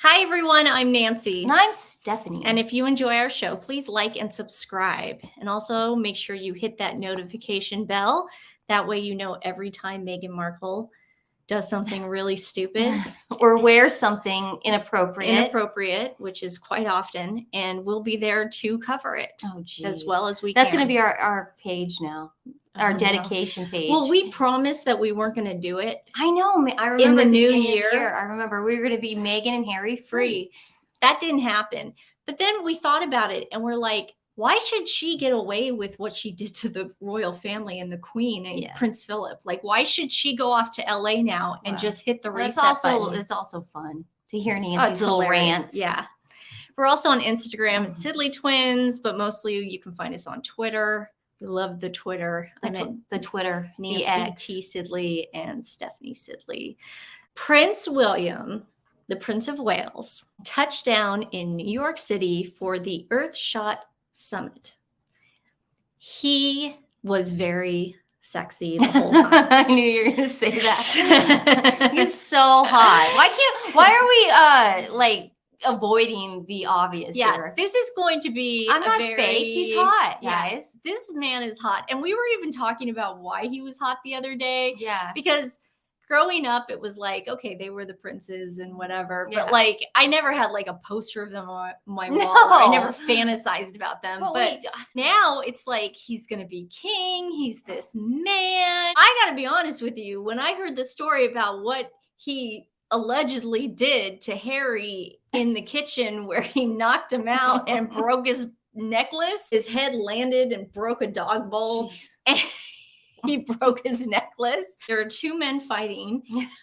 Hi, everyone. I'm Nancy. And I'm Stephanie. And if you enjoy our show, please like and subscribe. And also make sure you hit that notification bell. That way you know every time Meghan Markle does something really stupid. Or wears something inappropriate. Which is quite often. And we'll be there to cover it as well as we can. That's going to be our page now. Our dedication page. Well, we promised that we weren't going to do it. I know. I remember in the new year. I remember we were going to be Meghan and Harry free. That didn't happen. But then we thought about it and we're like, why should she get away with what she did to the royal family and the Queen and Prince Philip? Like, why should she go off to LA now and just hit the reset button? It's also fun to hear Nancy's little rants. Yeah. We're also on Instagram at Sidley Twins, but mostly you can find us on Twitter. We love the Twitter. The Twitter. Nancy the X. T. Sidley and Stephanie Sidley. Prince William, the Prince of Wales, touched down in New York City for the Earthshot Summit. He was very sexy the whole time. I knew you were going to say that. He's so hot. Why are we avoiding the obvious here? This is going to be I'm not fake. He's hot, guys. This man is hot. And we were even talking about why he was hot the other day. Yeah. Because growing up, it was like, okay, they were the princes and whatever. But like, I never had like a poster of them on my wall. I never fantasized about them. But now it's like, he's going to be king. He's this man. I got to be honest with you. When I heard the story about what he allegedly did to Harry in the kitchen where he knocked him out and broke his necklace, his head landed and broke a dog bowl. And he broke his necklace. There are two men fighting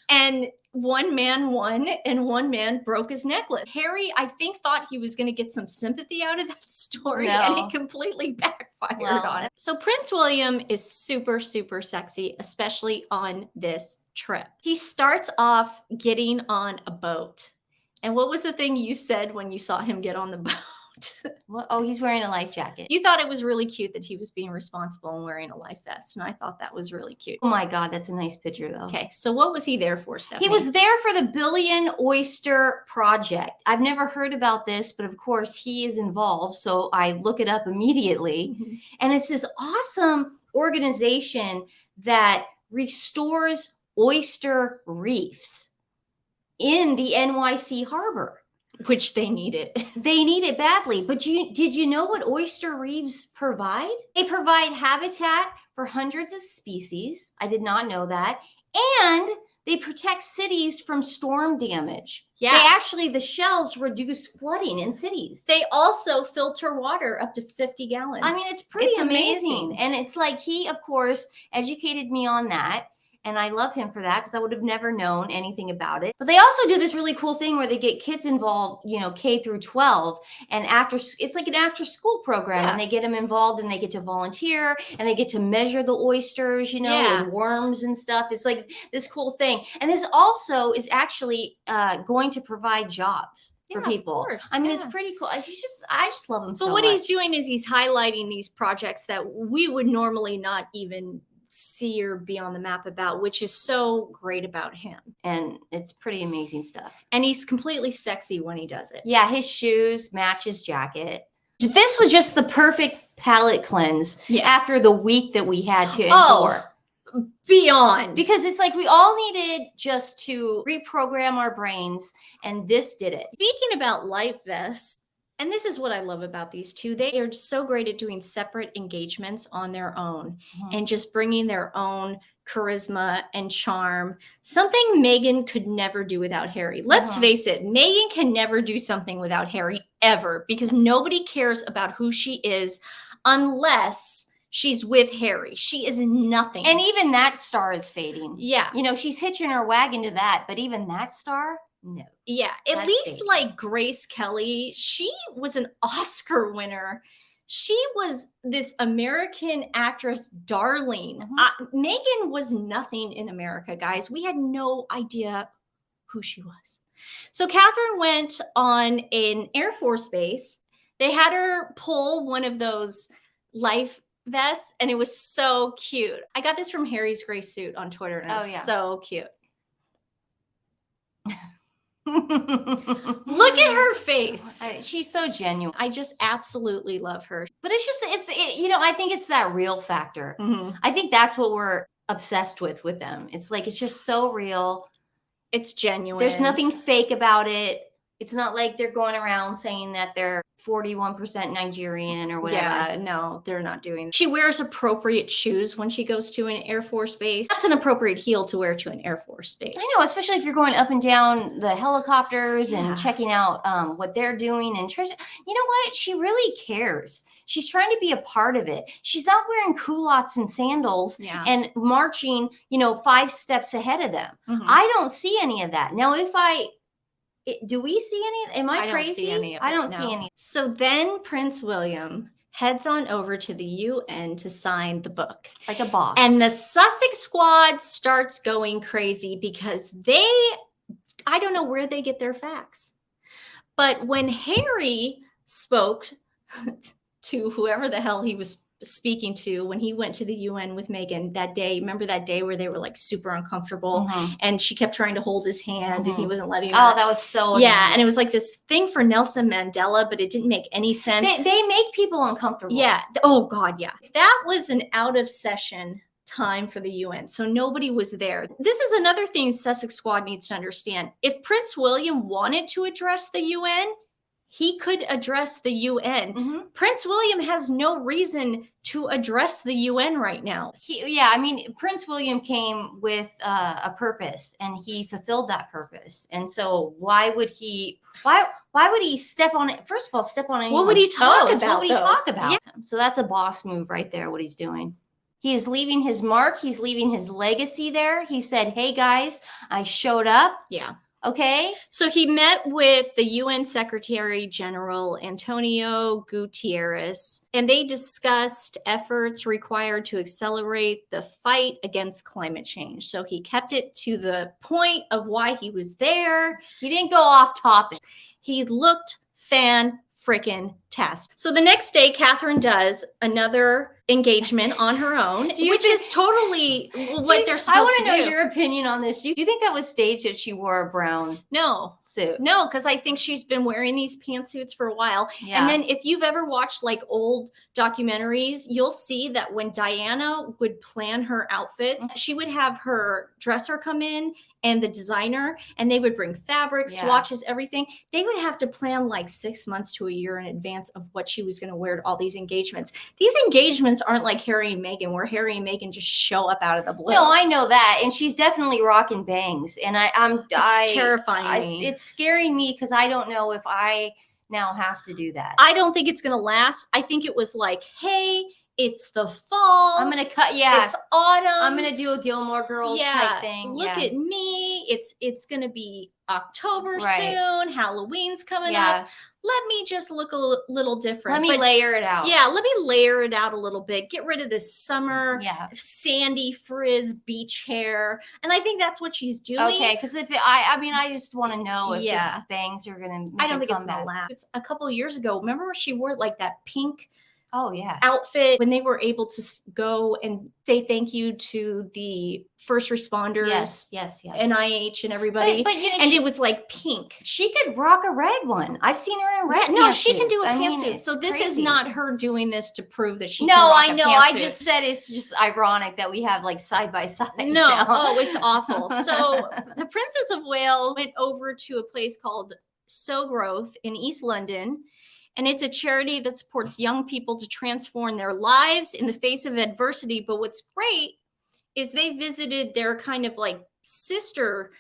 and one man won and one man broke his necklace. Harry, I think, thought he was going to get some sympathy out of that story and it completely backfired on him. So Prince William is super, super sexy, especially on this trip. He starts off getting on a boat. And what was the thing you said when you saw him get on the boat? Oh, he's wearing a life jacket. You thought it was really cute that he was being responsible and wearing a life vest. And I thought that was really cute. Oh my God, that's a nice picture though. Okay, so what was he there for, Stephanie? He was there for the Billion Oyster Project. I've never heard about this, but of course he is involved. So I look it up immediately. And it's this awesome organization that restores oyster reefs in the NYC harbor. Which they need it. They need it badly. But did you know what oyster reefs provide? They provide habitat for hundreds of species. I did not know that. And they protect cities from storm damage. Yeah. The shells reduce flooding in cities. They also filter water up to 50 gallons. I mean, it's amazing. And it's like he, of course, educated me on that. And I love him for that because I would have never known anything about it. But they also do this really cool thing where they get kids involved, K through 12. And it's like an after school program. And they get them involved and they get to volunteer and they get to measure the oysters, and worms and stuff. It's like this cool thing. And this also is actually going to provide jobs for people. Of course. I mean, it's pretty cool. I just love him so much. But what he's doing is he's highlighting these projects that we would normally not even see or be on the map about, which is so great about him. And it's pretty amazing stuff. And he's completely sexy when he does it. Yeah, his shoes match his jacket. This was just the perfect palate cleanse after the week that we had to endure. Beyond. Because it's like we all needed just to reprogram our brains, and this did it. Speaking about life vests, and this is what I love about these two. They are so great at doing separate engagements on their own and just bringing their own charisma and charm. Something Meghan could never do without Harry. Let's face it, Meghan can never do something without Harry ever because nobody cares about who she is unless she's with Harry. She is nothing. And even that star is fading. Yeah. She's hitching her wagon to that, but even that star, no. Yeah, at least like Grace Kelly, she was an Oscar winner. She was this American actress darling. Meghan was nothing in America, guys. We had no idea who she was. So Catherine went on an Air Force base. They had her pull one of those life vests, and it was so cute. I got this from Harry's gray suit on Twitter, and it was so cute. Look at her face. She's so genuine. I just absolutely love her. But it's just, I think it's that real factor. I think that's what we're obsessed with them. It's like, it's just so real. It's genuine. There's nothing fake about it. It's not like they're going around saying that they're 41% Nigerian or whatever. Yeah, no, they're not doing that. She wears appropriate shoes when she goes to an Air Force base. That's an appropriate heel to wear to an Air Force base. I know, especially if you're going up and down the helicopters and checking out what they're doing. And Trisha, you know what? She really cares. She's trying to be a part of it. She's not wearing culottes and sandals and marching, 5 steps ahead of them. I don't see any of that. Now, do we see any? Am I crazy? Don't see any of it, I don't see any. So then Prince William heads on over to the UN to sign the book. Like a boss. And the Sussex squad starts going crazy because I don't know where they get their facts. But when Harry spoke to whoever the hell he was speaking to when he went to the UN with Meghan that day, remember that day where they were like super uncomfortable and she kept trying to hold his hand and he wasn't letting her. Oh, that was so annoying. And it was like this thing for Nelson Mandela, but it didn't make any sense. They make people uncomfortable. Yeah. Oh God, yeah. That was an out of session time for the UN. So nobody was there. This is another thing Sussex Squad needs to understand. If Prince William wanted to address the UN, he could address the UN. Prince William has no reason to address the UN right now. Prince William came with a purpose and he fulfilled that purpose. And so why would he step on it? First of all, step on anyone's What would he talk toes? about? What would he talk about? Yeah. So that's a boss move right there, what he's doing. He is leaving his mark. He's leaving his legacy there. He said, hey guys, I showed up. Yeah. Okay. So he met with the UN Secretary General Antonio Guterres, and they discussed efforts required to accelerate the fight against climate change. So he kept it to the point of why he was there. He didn't go off topic. He looked fan-frickin-tastic. So the next day, Catherine does another engagement on her own, which is totally what they're supposed to do. I want to know your opinion on this. Do you think that was staged that she wore a brown suit? No, because I think she's been wearing these pantsuits for a while. Yeah. And then if you've ever watched like old documentaries, you'll see that when Diana would plan her outfits, she would have her dresser come in and the designer, and they would bring fabrics, swatches, everything. They would have to plan like 6 months to a year in advance of what she was going to wear to all these engagements. These engagements aren't like Harry and Meghan, where Harry and Meghan just show up out of the blue. No, I know that, and she's definitely rocking bangs, and it's terrifying me. It's scaring me because I don't know if I now have to do that. I don't think it's going to last. I think it was like, hey, it's the fall. I'm going to cut. Yeah. It's autumn. I'm going to do a Gilmore Girls type thing. Look at me. It's going to be October soon. Halloween's coming up. Let me just look a little different. Let me layer it out. Yeah. Let me layer it out a little bit. Get rid of this summer sandy frizz beach hair. And I think that's what she's doing. Okay. Because I just want to know if the bangs are going to I don't think it's going to last. It's a couple of years ago. Remember where she wore like that pink outfit when they were able to go and say thank you to the first responders, yes, NIH and everybody, but it was like pink. She could rock a red one. I've seen her in a red. No, she can do a pantsuit. So this is not her doing this to prove that she. No, can rock I know. I just said it's just ironic that we have like side by side. No, it's awful. So the Princess of Wales went over to a place called So Growth in East London. And it's a charity that supports young people to transform their lives in the face of adversity. But what's great is they visited their kind of like sister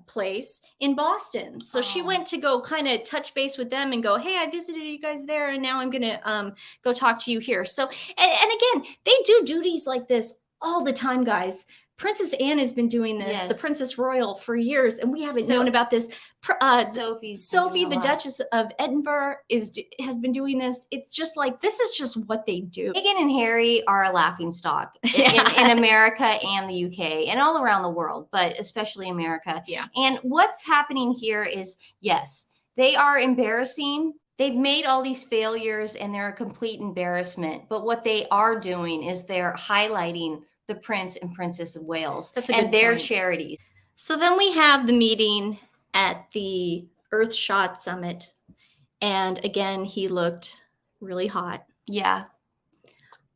place in Boston. So she went to go kind of touch base with them and go, hey, I visited you guys there. And now I'm going to go talk to you here. So, and again, they do duties like this all the time, guys. Princess Anne has been doing this, the Princess Royal, for years, and we haven't known about this. Sophie, the Duchess of Edinburgh, has been doing this. It's just like, this is just what they do. Meghan and Harry are a laughingstock in America and the UK and all around the world, but especially America. Yeah. And what's happening here is, yes, they are embarrassing. They've made all these failures and they're a complete embarrassment. But what they are doing is they're highlighting the Prince and Princess of Wales and their charities. So then we have the meeting at the Earthshot Summit. And again, he looked really hot. Yeah.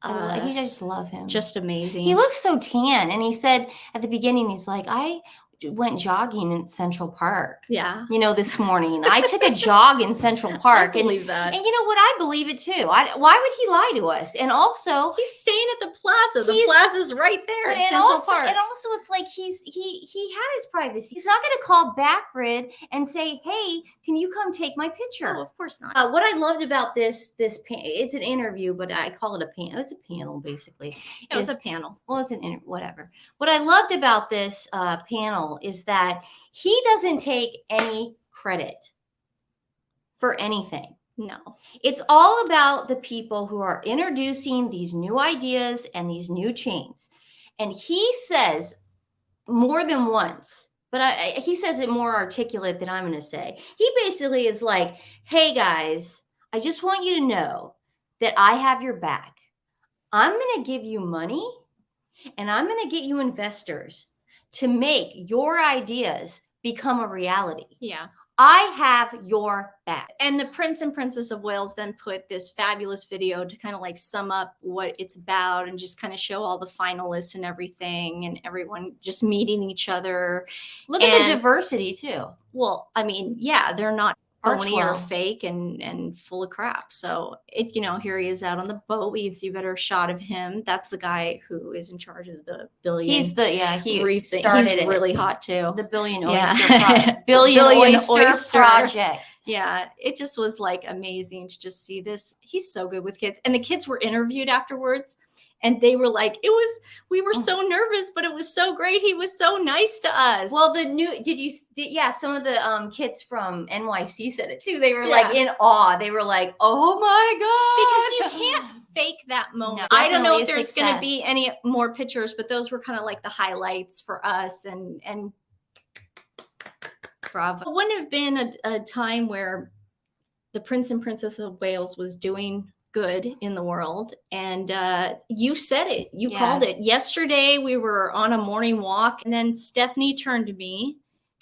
I just love him. Just amazing. He looks so tan. And he said at the beginning, he's like, I went jogging in Central Park. Yeah. You know, this morning. I took a jog in Central Park. I believe that. And you know what? I believe it too. Why would he lie to us? And also, he's staying at the plaza. The plaza's right there in Central Park. And also, it's like he had his privacy. He's not going to call Backrid and say, "Hey, can you come take my picture?" Oh, of course not. What I loved about this it's an interview, but I call it a panel. It was a panel, basically. It was a panel. Well, it's whatever. What I loved about this panel is that he doesn't take any credit for anything. No. It's all about the people who are introducing these new ideas and these new chains. And he says more than once, but he says it more articulate than I'm going to say. He basically is like, hey guys, I just want you to know that I have your back. I'm going to give you money and I'm going to get you investors to make your ideas become a reality. Yeah. I have your back. And the Prince and Princess of Wales then put this fabulous video to kind of like sum up what it's about and just kind of show all the finalists and everything and everyone just meeting each other. Look at the diversity too. Well, I mean, yeah, they're not phony or fake and full of crap. So here he is out on the boat. We can see a better shot of him. That's the guy who is in charge of the billion. He started He's really hot too. The Billion Oyster Billion Oyster Project. Yeah, it just was like amazing to just see this. He's so good with kids. And the kids were interviewed afterwards. And they were like, we were so nervous, but it was so great. He was so nice to us. Well, some of the kids from NYC said it too. They were like in awe. They were like, oh my God. Because you can't fake that moment. No, I don't know if there's going to be any more pictures, but those were kind of like the highlights for us and bravo. It wouldn't have been a time where the Prince and Princess of Wales was doing good in the world. And you said it. You called it. Yesterday, we were on a morning walk, and then Stephanie turned to me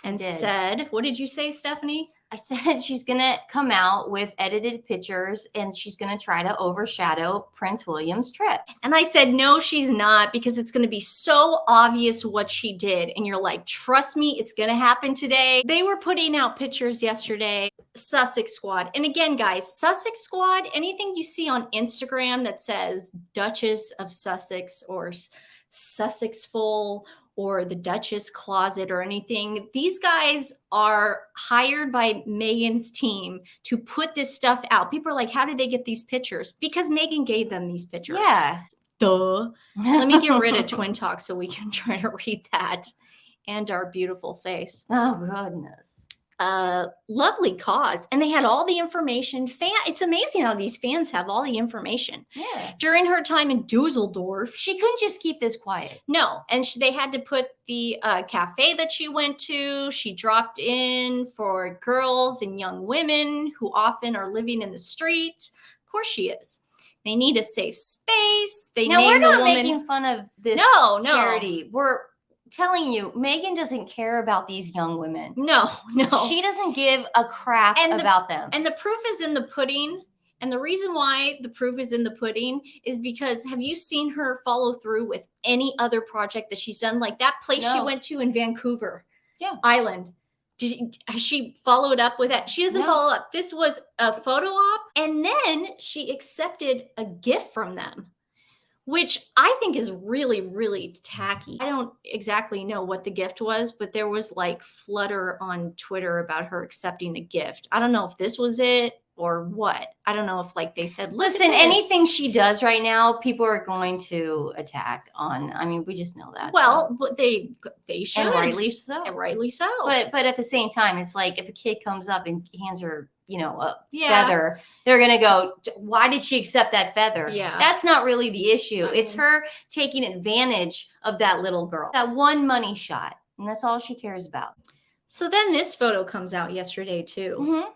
and said, what did you say, Stephanie? I said she's going to come out with edited pictures and she's going to try to overshadow Prince William's trip. And I said, no, she's not, because it's going to be so obvious what she did. And you're like, trust me, it's going to happen today. They were putting out pictures yesterday, Sussex Squad. And again, guys, Sussex Squad, anything you see on Instagram that says Duchess of Sussex or Sussexful or the Duchess Closet or anything. These guys are hired by Meghan's team to put this stuff out. People are like, how did they get these pictures? Because Meghan gave them these pictures. Yeah. Duh. Let me get rid of Twin Talk so we can try to read that and our beautiful face. Oh, goodness. Lovely cause. And they had all the information. It's amazing how these fans have all the information. Yeah. During her time in Dusseldorf. She couldn't just keep this quiet. No. And they had to put the cafe that she went to. She dropped in for girls and young women who often are living in the street. Of course she is. They need a safe space. We're not making fun of this charity. We're telling you, Meghan doesn't care about these young women. No. She doesn't give a crap about them. And the proof is in the pudding. And the reason why the proof is in the pudding is because have you seen her follow through with any other project that she's done? Like that place she went to in Vancouver Island. Has she followed up with that? She doesn't follow up. This was a photo op. And then she accepted a gift from them, which I think is really, really tacky. I don't exactly know what the gift was, but there was like flutter on Twitter about her accepting a gift. I don't know if this was it or what. I don't know if like they said, listen, anything she does right now, people are going to attack on. I mean, we just know that. Well, but they should. And rightly so. And rightly so. But at the same time, it's like if a kid comes up and hands her a feather, they're going to go, why did she accept that feather? Yeah. That's not really the issue. It's her taking advantage of that little girl, that one money shot. And that's all she cares about. So then this photo comes out yesterday too. Mm-hmm.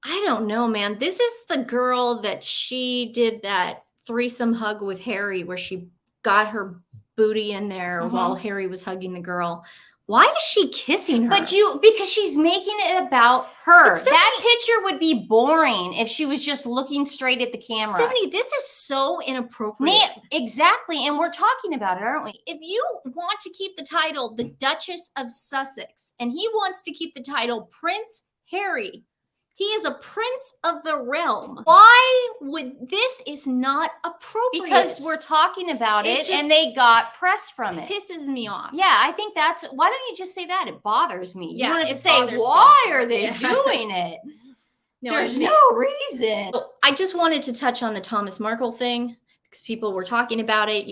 I don't know, man. This is the girl that she did that threesome hug with Harry where she got her booty in there while Harry was hugging the girl. Why is she kissing her? Because she's making it about her. That picture would be boring if she was just looking straight at the camera. Stephanie, this is so inappropriate. Exactly. And we're talking about it, aren't we? If you want to keep the title the Duchess of Sussex, and he wants to keep the title Prince Harry, he is a prince of the realm. Why would this is not appropriate? Because we're talking about it and they got press from it. Pisses me off. Yeah, I think why don't you just say that? It bothers me. Yeah, you don't have to say, why are they doing it? No, there's no reason. I just wanted to touch on the Thomas Markle thing because people were talking about it.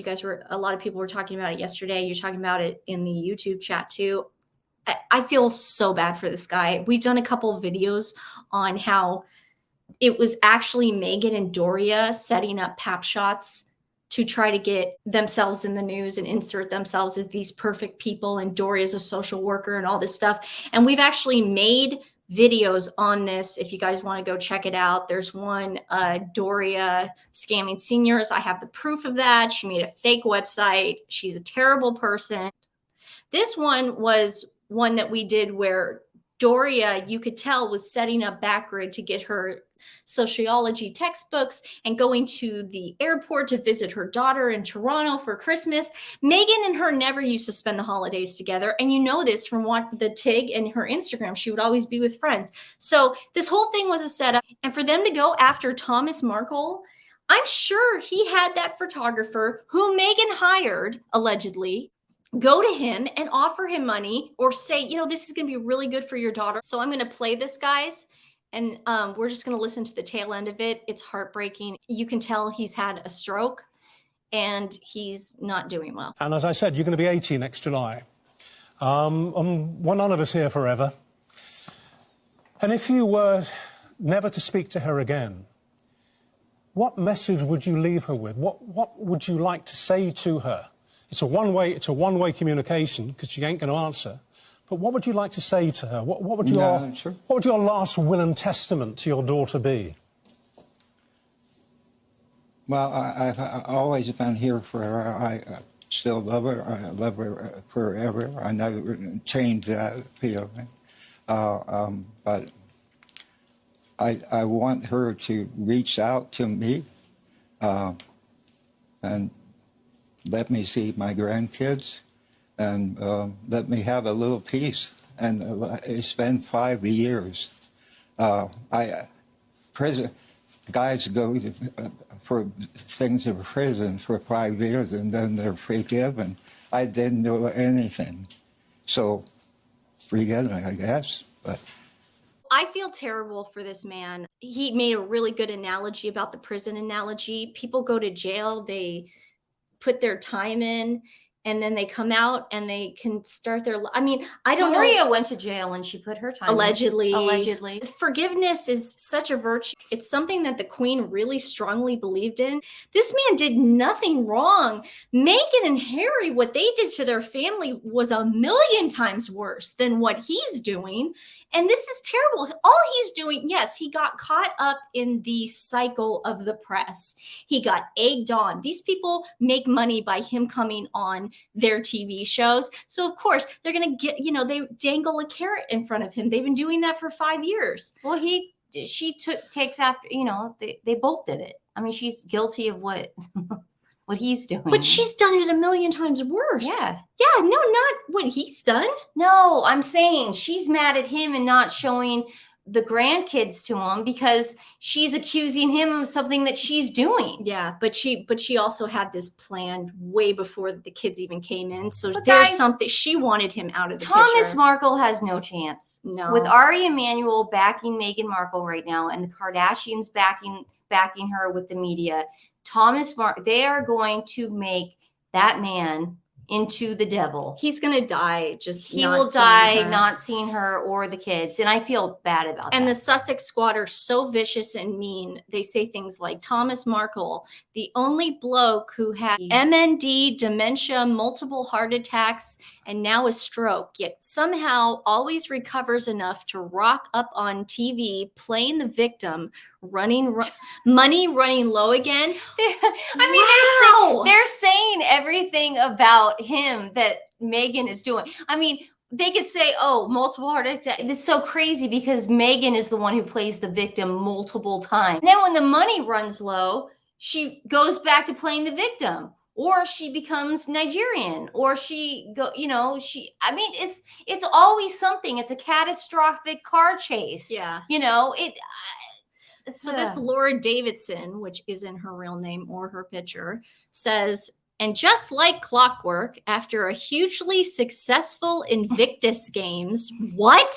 A lot of people were talking about it yesterday. You're talking about it in the YouTube chat too. I feel so bad for this guy. We've done a couple of videos on how it was actually Meghan and Doria setting up pap shots to try to get themselves in the news and insert themselves as these perfect people. And Doria's a social worker and all this stuff. And we've actually made videos on this. If you guys want to go check it out, there's one, Doria scamming seniors. I have the proof of that. She made a fake website. She's a terrible person. This one was one that we did where Doria, you could tell, was setting up Backgrid to get her sociology textbooks and going to the airport to visit her daughter in Toronto for Christmas. Meghan and her never used to spend the holidays together. And you know this from what the TIG and her Instagram, she would always be with friends. So this whole thing was a setup. And for them to go after Thomas Markle, I'm sure he had that photographer who Meghan hired, allegedly, go to him and offer him money or say, this is going to be really good for your daughter. So I'm going to play this, guys. And we're just going to listen to the tail end of it. It's heartbreaking. You can tell he's had a stroke and he's not doing well. And as I said, you're going to be 80 next July. Well, none of us here forever. And if you were never to speak to her again, what message would you leave her with? What would you like to say to her? It's a one-way communication because she ain't going to answer. But what would you like to say to her? What would your last will and testament to your daughter be? Well, I've always been here for her. I still love her. I love her forever. I never change that feeling. But I want her to reach out to me and let me see my grandkids, and let me have a little peace. And it's been 5 years. Guys go for things in prison for 5 years, and then they're forgiven. I didn't do anything, so forget it, I guess. But I feel terrible for this man. He made a really good analogy about the prison analogy. People go to jail, they put their time in, and then they come out and they can start their I don't know. Doria went to jail and she put her time allegedly. in. Allegedly. Forgiveness is such a virtue. It's something that the Queen really strongly believed in. This man did nothing wrong. Meghan and Harry, what they did to their family was 1,000,000 times worse than what he's doing. And this is terrible. All he's doing, yes, he got caught up in the cycle of the press. He got egged on. These people make money by him coming on their TV shows. So, of course, they're going to get, they dangle a carrot in front of him. They've been doing that for 5 years. Well, takes after, they both did it. She's guilty of what he's doing. But she's done it 1,000,000 times worse. Yeah. Yeah, no, not what he's done. No, I'm saying she's mad at him and not showing the grandkids to him because she's accusing him of something that she's doing. Yeah, but she also had this planned way before the kids even came in. So there's something, she wanted him out of the picture. Thomas Markle has no chance. No. With Ari Emanuel backing Meghan Markle right now and the Kardashians backing her with the media, they are going to make that man into the devil. He's going to die. He will die not seeing her or the kids. And I feel bad about that. And the Sussex squad are so vicious and mean. They say things like Thomas Markle, the only bloke who had MND, dementia, multiple heart attacks, and now a stroke, yet somehow always recovers enough to rock up on TV, playing the victim, money running low again. They're saying everything about him that Meghan is doing. they could say, oh, multiple heart attacks. It's so crazy because Meghan is the one who plays the victim multiple times. And then when the money runs low, she goes back to playing the victim, or she becomes Nigerian, or she I mean, it's always something. It's a catastrophic car chase. Yeah. So this Laura Davidson, which isn't her real name or her picture, says, and just like clockwork, after a hugely successful Invictus Games, what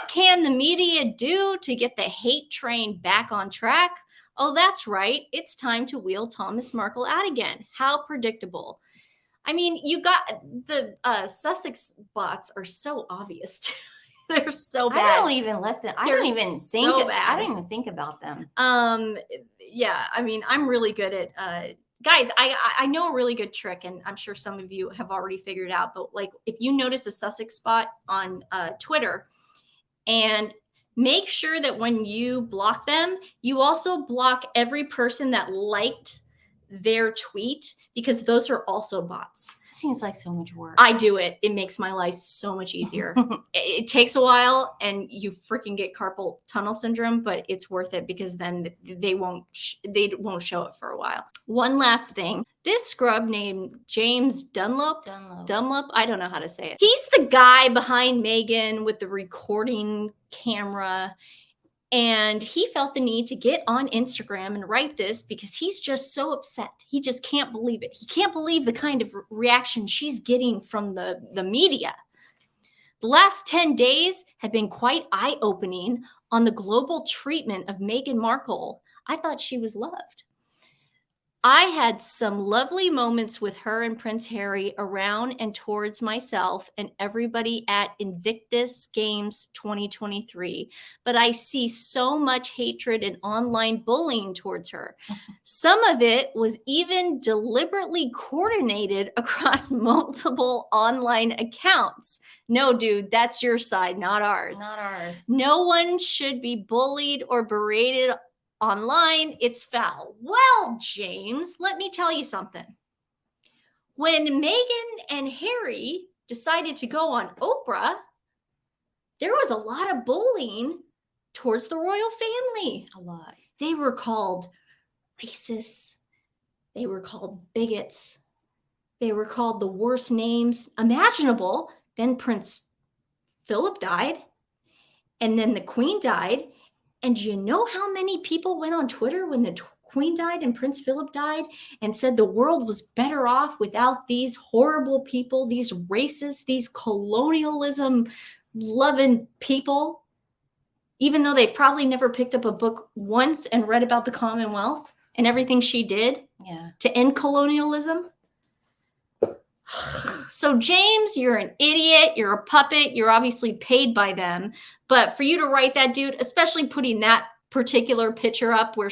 can the media do to get the hate train back on track? Oh, that's right. It's time to wheel Thomas Markle out again. How predictable. I mean, you got the Sussex bots are so obvious too. They're so bad. I don't even let them. I don't even think about them. Yeah. I mean, I'm really good at guys. I know a really good trick, and I'm sure some of you have already figured it out. But like, if you notice a Sussex spot on Twitter, and make sure that when you block them, you also block every person that liked their tweet, because those are also bots. Seems like so much work. I do it. It makes my life so much easier. It takes a while, and you freaking get carpal tunnel syndrome, but it's worth it, because then they won't show it for a while. One last thing. This scrub named James Dunlop. I don't know how to say it. He's the guy behind Meghan with the recording camera. And he felt the need to get on Instagram and write this because he's just so upset. He just can't believe it. He can't believe the kind of reaction she's getting from the media. The last 10 days have been quite eye-opening on the global treatment of Meghan Markle. I thought she was loved. I had some lovely moments with her and Prince Harry around and towards myself and everybody at Invictus Games 2023. But I see so much hatred and online bullying towards her. Some of it was even deliberately coordinated across multiple online accounts. No, dude, that's your side, not ours. Not ours. No one should be bullied or berated online. It's foul. Well, James, let me tell you something. When Meghan and Harry decided to go on Oprah, there was a lot of bullying towards the royal family. A lot. They were called racists. They were called bigots. They were called the worst names imaginable. Then Prince Philip died, and then the Queen died. And you know how many people went on Twitter when the Queen died and Prince Philip died and said the world was better off without these horrible people, these racists, these colonialism loving people, even though they probably never picked up a book once and read about the Commonwealth and everything she did to end colonialism? So James, you're an idiot. You're a puppet. You're obviously paid by them. But for you to write that, dude, especially putting that particular picture up where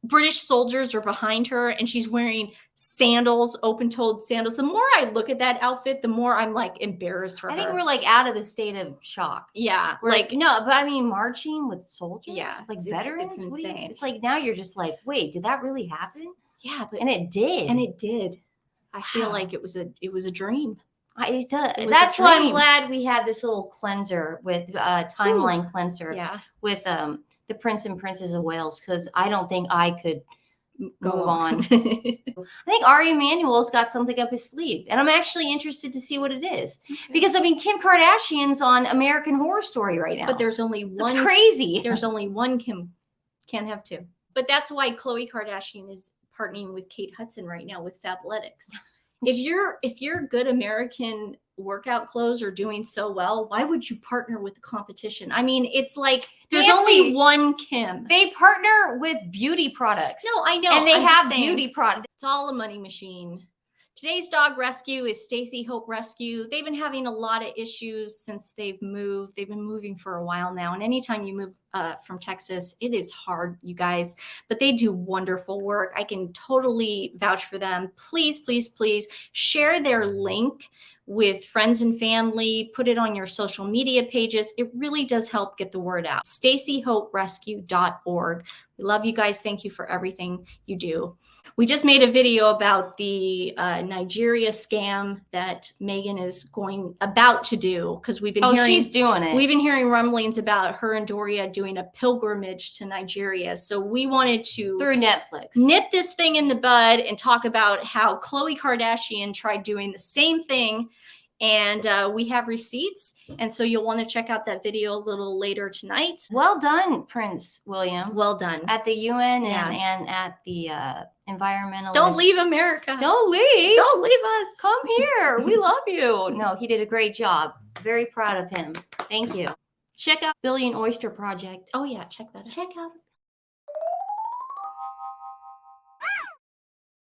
British soldiers are behind her and she's wearing sandals, open-toed sandals. The more I look at that outfit, the more I'm like embarrassed for her. I think we're like out of the state of shock. Yeah. We're like, no, but I mean, marching with soldiers, like veterans. It's insane. It's like now you're just like, wait, did that really happen? Yeah. And it did. I feel like it was a dream. It does. That's why I'm glad we had this little cleanser with timeline cleanser with the Prince and Princess of Wales, because I don't think I could move on. I think Ari Emanuel's got something up his sleeve, and I'm actually interested to see what it is. Because I mean, Kim Kardashian's on American Horror Story right now, but there's only one. That's crazy. There's only one Kim. Can't have two. But that's why Khloe Kardashian is partnering with Kate Hudson right now with Fabletics. If your good American workout clothes are doing so well, why would you partner with the competition? I mean, it's like there's only one Kim. They partner with beauty products. No, I know. And they have beauty products. It's all a money machine. Today's dog rescue is Stacy Hope Rescue. They've been having a lot of issues since they've moved. They've been moving for a while now. And anytime you move from Texas, it is hard, you guys. But they do wonderful work. I can totally vouch for them. Please, please, please share their link with friends and family. Put it on your social media pages. It really does help get the word out. StacyHopeRescue.org. We love you guys. Thank you for everything you do. We just made a video about the Nigeria scam that Meghan is about to do, because we've been hearing she's doing it. We've been hearing rumblings about her and Doria doing a pilgrimage to Nigeria. So we wanted to through Netflix nip this thing in the bud and talk about how Khloe Kardashian tried doing the same thing. And we have receipts. And so you'll want to check out that video a little later tonight. Well done, Prince William. Well done. At the UN and at the environmentalist. Don't leave America. Don't leave. Don't leave us. Come here. We love you. No, he did a great job. Very proud of him. Thank you. Check out Billion Oyster Project. Oh, yeah. Check that out. Check out